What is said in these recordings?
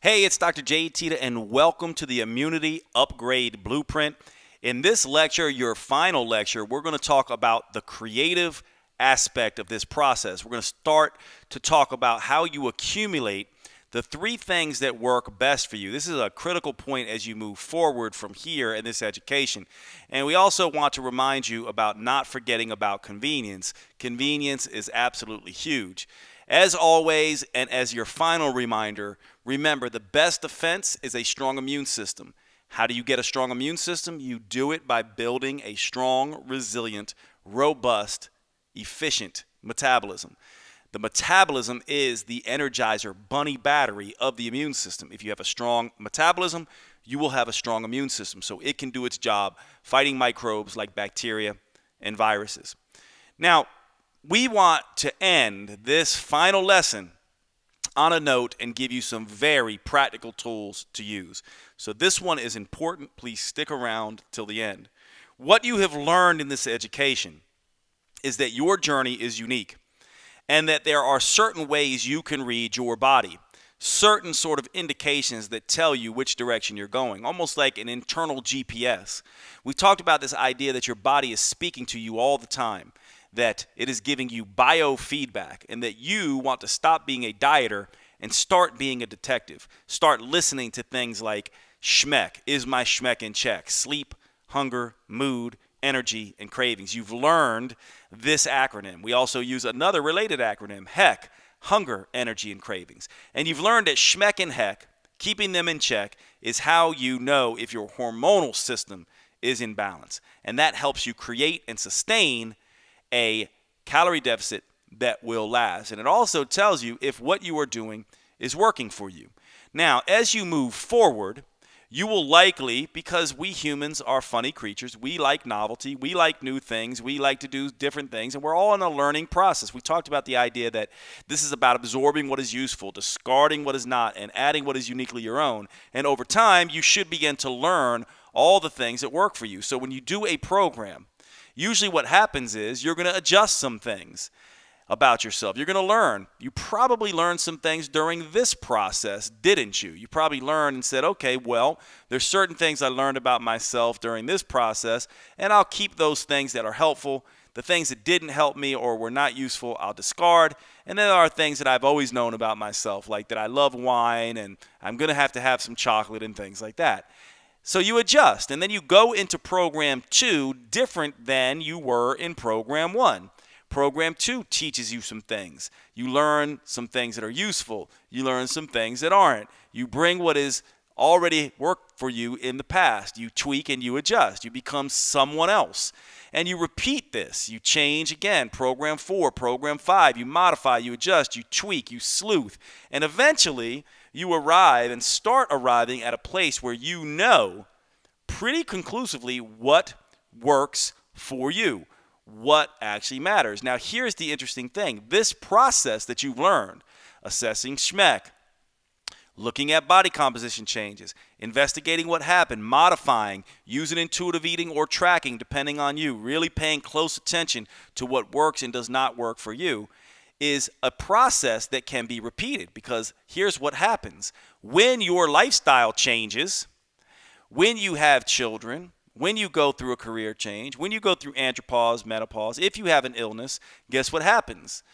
Hey, it's Dr. Jade, Teta, and welcome to the Immunity Upgrade Blueprint. In this lecture, your final lecture, we're going to talk about the creative aspect of this process. We're going to start to talk about how you accumulate the three things that work best for you. This is a critical point as you move forward from here in this education. And we also want to remind you about not forgetting about convenience. Convenience is absolutely huge. As always, and as your final reminder, remember the best defense is a strong immune system. How do you get a strong immune system? You do it by building a strong, resilient, robust, efficient metabolism. The metabolism is the energizer bunny battery of the immune system. If you have a strong metabolism, you will have a strong immune system, so it can do its job fighting microbes like bacteria and viruses. Now, we want to end this final lesson on a note and give you some very practical tools to use. So this one is important. Please stick around till the end. What you have learned in this education is that your journey is unique and that there are certain ways you can read your body, certain sort of indications that tell you which direction you're going, almost like an internal GPS. We talked about this idea that your body is speaking to you all the time, that it is giving you biofeedback, and that you want to stop being a dieter and start being a detective. Start listening to things like SHMEC. Is my SHMEC in check? Sleep, hunger, mood, energy, and cravings. You've learned this acronym. We also use another related acronym, HEC, hunger, energy, and cravings. And you've learned that SHMEC and HEC, keeping them in check, is how you know if your hormonal system is in balance. And that helps you create and sustain a calorie deficit that will last. And it also tells you if what you are doing is working for you. Now, as you move forward, you will likely, because we humans are funny creatures, we like novelty, we like new things, we like to do different things, and we're all in a learning process. We talked about the idea that this is about absorbing what is useful, discarding what is not, and adding what is uniquely your own. And over time, you should begin to learn all the things that work for you. So when you do a program, usually what happens is you're going to adjust some things about yourself. You're going to learn. You probably learned some things during this process, didn't you? You probably learned and said, okay, well, there's certain things I learned about myself during this process, and I'll keep those things that are helpful. The things that didn't help me or were not useful, I'll discard. And then there are things that I've always known about myself, like that I love wine and I'm going to have some chocolate and things like that. So you adjust, and then you go into program 2 different than you were in program 1. Program 2 teaches you some things. You learn some things that are useful. You learn some things that aren't. You bring what is already worked for you in the past. You tweak and you adjust. You become someone else. And you repeat this. You change again. Program 4, program 5. You modify, you adjust, you tweak, you sleuth. And eventually, you arrive and start arriving at a place where you know pretty conclusively what works for you, what actually matters. Now, here's the interesting thing. This process that you've learned, assessing SHMEC, looking at body composition changes, investigating what happened, modifying, using intuitive eating or tracking, depending on you, really paying close attention to what works and does not work for you, is a process that can be repeated, because here's what happens. When your lifestyle changes, when you have children, when you go through a career change, when you go through andropause, menopause, if you have an illness, guess what happens?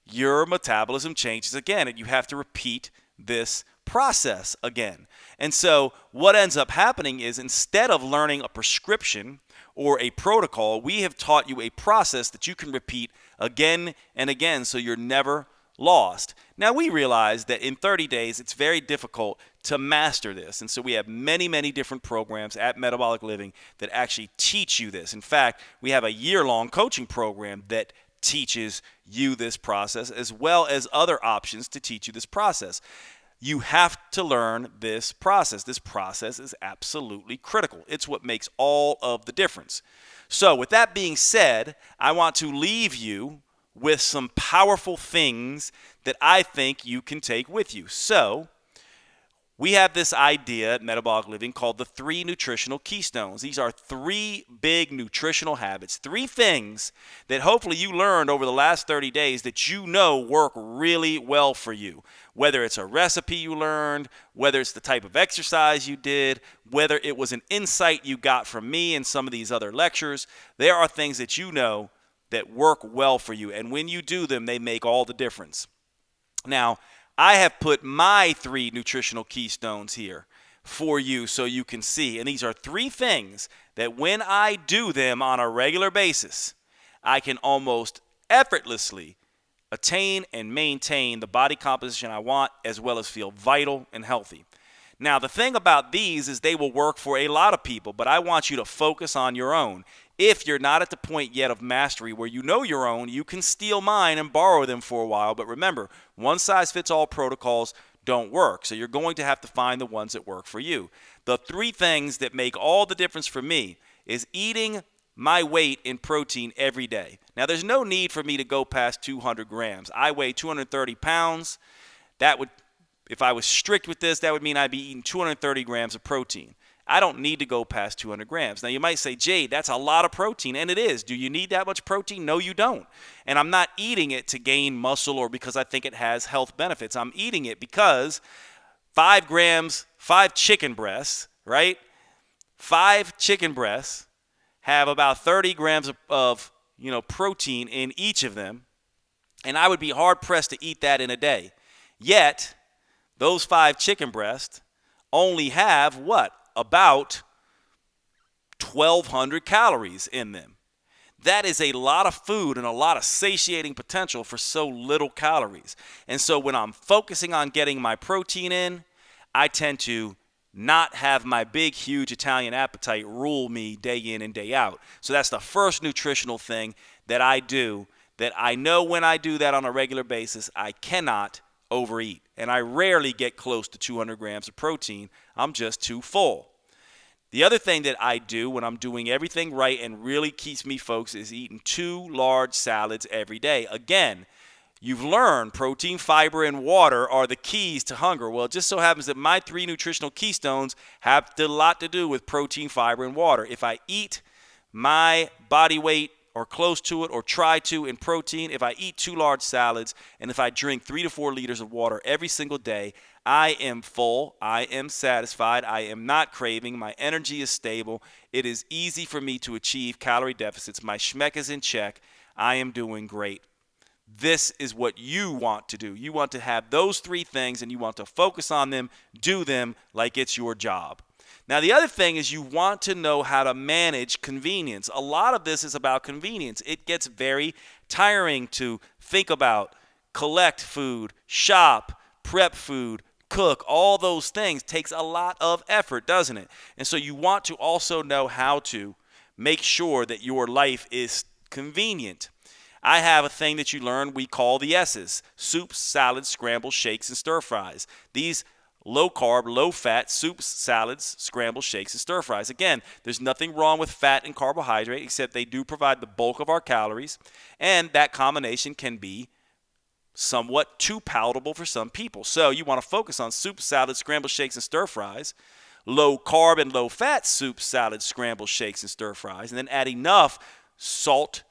Your metabolism changes again, and you have to repeat this process again. And so what ends up happening is, instead of learning a prescription or a protocol, we have taught you a process that you can repeat again and again, so you're never lost. Now, we realize that in 30 days, it's very difficult to master this. And so we have many, many different programs at Metabolic Living that actually teach you this. In fact, we have a year-long coaching program that teaches you this process, as well as other options to teach you this process. You have to learn this process. This process is absolutely critical. It's what makes all of the difference. So with that being said, I want to leave you with some powerful things that I think you can take with you. So we have this idea at Metabolic Living called the 3 nutritional keystones. These are 3 big nutritional habits, 3 things that hopefully you learned over the last 30 days that you know work really well for you. Whether it's a recipe you learned, whether it's the type of exercise you did, whether it was an insight you got from me and some of these other lectures, there are things that you know that work well for you. And when you do them, they make all the difference. Now, I have put my 3 nutritional keystones here for you so you can see. And these are 3 things that when I do them on a regular basis, I can almost effortlessly attain and maintain the body composition I want, as well as feel vital and healthy. Now, the thing about these is they will work for a lot of people, but I want you to focus on your own. If you're not at the point yet of mastery where you know your own, you can steal mine and borrow them for a while. But remember, one-size-fits-all protocols don't work. So you're going to have to find the ones that work for you. The 3 things that make all the difference for me is eating my weight in protein every day. Now, there's no need for me to go past 200 grams. I weigh 230 pounds. That would, if I was strict with this, that would mean I'd be eating 230 grams of protein. I don't need to go past 200 grams. Now, you might say, Jade, that's a lot of protein, and it is. Do you need that much protein? No, you don't. And I'm not eating it to gain muscle or because I think it has health benefits. I'm eating it because 5 grams, 5 chicken breasts, right? 5 chicken breasts have about 30 grams of protein in each of them, and I would be hard-pressed to eat that in a day. Yet, those 5 chicken breasts only have what? About 1,200 calories in them. That is a lot of food and a lot of satiating potential for so little calories. And so when I'm focusing on getting my protein in, I tend to not have my big, huge Italian appetite rule me day in and day out. So that's the first nutritional thing that I do, that I know when I do that on a regular basis, I cannot overeat. And I rarely get close to 200 grams of protein. I'm just too full. The other thing that I do when I'm doing everything right and really keeps me focused is eating 2 large salads every day. Again, you've learned protein, fiber, and water are the keys to hunger. Well, it just so happens that my 3 nutritional keystones have a lot to do with protein, fiber, and water. If I eat my body weight or close to it or try to in protein, if I eat 2 large salads, and if I drink 3 to 4 liters of water every single day, I am full, I am satisfied, I am not craving, my energy is stable, it is easy for me to achieve calorie deficits, my SHMEC is in check, I am doing great. This is what you want to do. You want to have those 3 things and you want to focus on them, do them like it's your job. Now, the other thing is you want to know how to manage convenience. A lot of this is about convenience. It gets very tiring to think about, collect food, shop, prep food, cook. All those things takes a lot of effort, doesn't it? And so you want to also know how to make sure that your life is convenient. I have a thing that you learn we call the S's: soups, salads, scrambles, shakes, and stir fries. These low-carb, low-fat soups, salads, scrambles, shakes, and stir fries. Again, there's nothing wrong with fat and carbohydrate, except they do provide the bulk of our calories, and that combination can be somewhat too palatable for some people. So you want to focus on soup, salads, scrambled shakes, and stir fries, low-carb and low-fat soup, salads, scrambled shakes, and stir fries, and then add enough salt,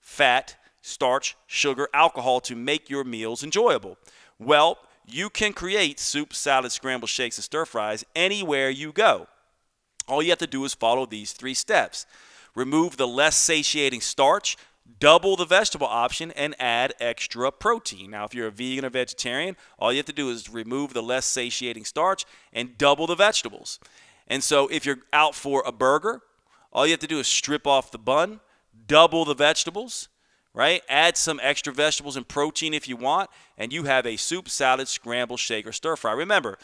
fat, starch, sugar, alcohol to make your meals enjoyable. Well, you can create soup, salad, scrambled shakes, and stir fries anywhere you go. All you have to do is follow these 3 steps. Remove the less satiating starch, double the vegetable option, and add extra protein. Now, if you're a vegan or vegetarian, all you have to do is remove the less satiating starch and double the vegetables. And so if you're out for a burger, all you have to do is strip off the bun, double the vegetables, right? Add some extra vegetables and protein if you want, and you have a soup, salad, scramble, shake, or stir fry. Remember,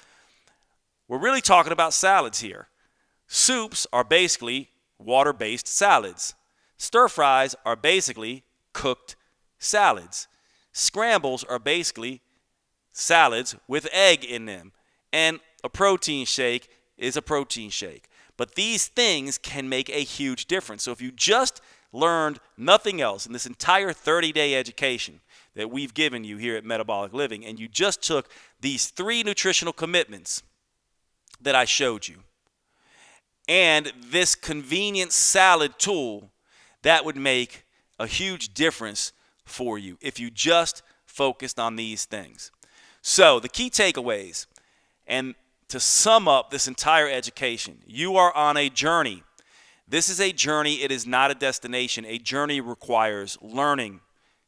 we're really talking about salads here. Soups are basically water-based salads. Stir fries are basically cooked salads. Scrambles are basically salads with egg in them. And a protein shake is a protein shake. But these things can make a huge difference. So if you just learned nothing else in this entire 30-day education that we've given you here at Metabolic Living, and you just took these 3 nutritional commitments, that I showed you, and this convenient salad tool, that would make a huge difference for you if you just focused on these things. So the key takeaways, and to sum up this entire education, you are on a journey. This is a journey. It is not a destination. A journey requires learning,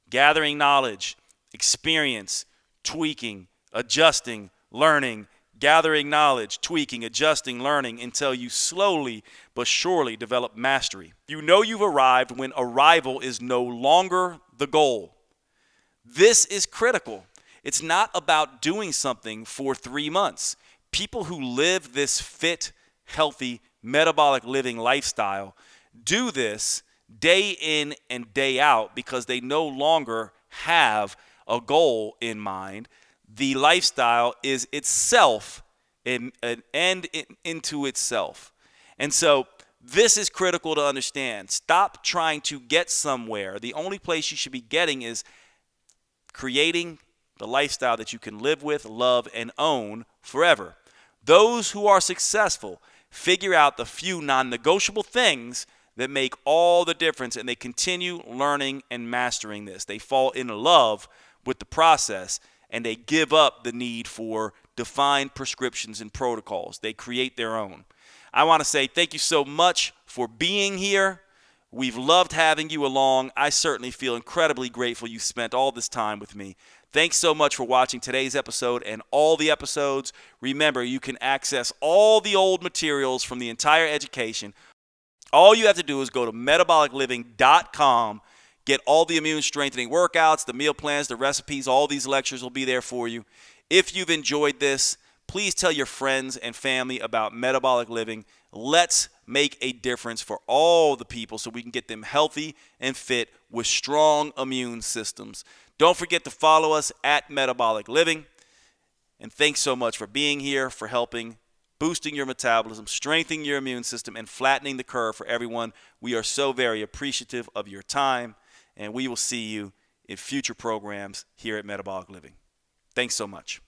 gathering knowledge, experience, tweaking, adjusting, learning, gathering knowledge, tweaking, adjusting, learning, until you slowly but surely develop mastery. You know you've arrived when arrival is no longer the goal. This is critical. It's not about doing something for 3 months. People who live this fit, healthy, metabolic living lifestyle do this day in and day out because they no longer have a goal in mind. The lifestyle is itself an end into itself. And so this is critical to understand. Stop trying to get somewhere. The only place you should be getting is creating the lifestyle that you can live with, love, and own forever. Those who are successful figure out the few non-negotiable things that make all the difference, and they continue learning and mastering this. They fall in love with the process, and they give up the need for defined prescriptions and protocols. They create their own. I want to say thank you so much for being here. We've loved having you along. I certainly feel incredibly grateful you spent all this time with me. Thanks so much for watching today's episode and all the episodes. Remember, you can access all the old materials from the entire education. All you have to do is go to metabolicliving.com, get all the immune strengthening workouts, the meal plans, the recipes. All these lectures will be there for you. If you've enjoyed this, please tell your friends and family about Metabolic Living. Let's make a difference for all the people so we can get them healthy and fit with strong immune systems. Don't forget to follow us at Metabolic Living. And thanks so much for being here, for helping boosting your metabolism, strengthening your immune system, and flattening the curve for everyone. We are so very appreciative of your time, and we will see you in future programs here at Metabolic Living. Thanks so much.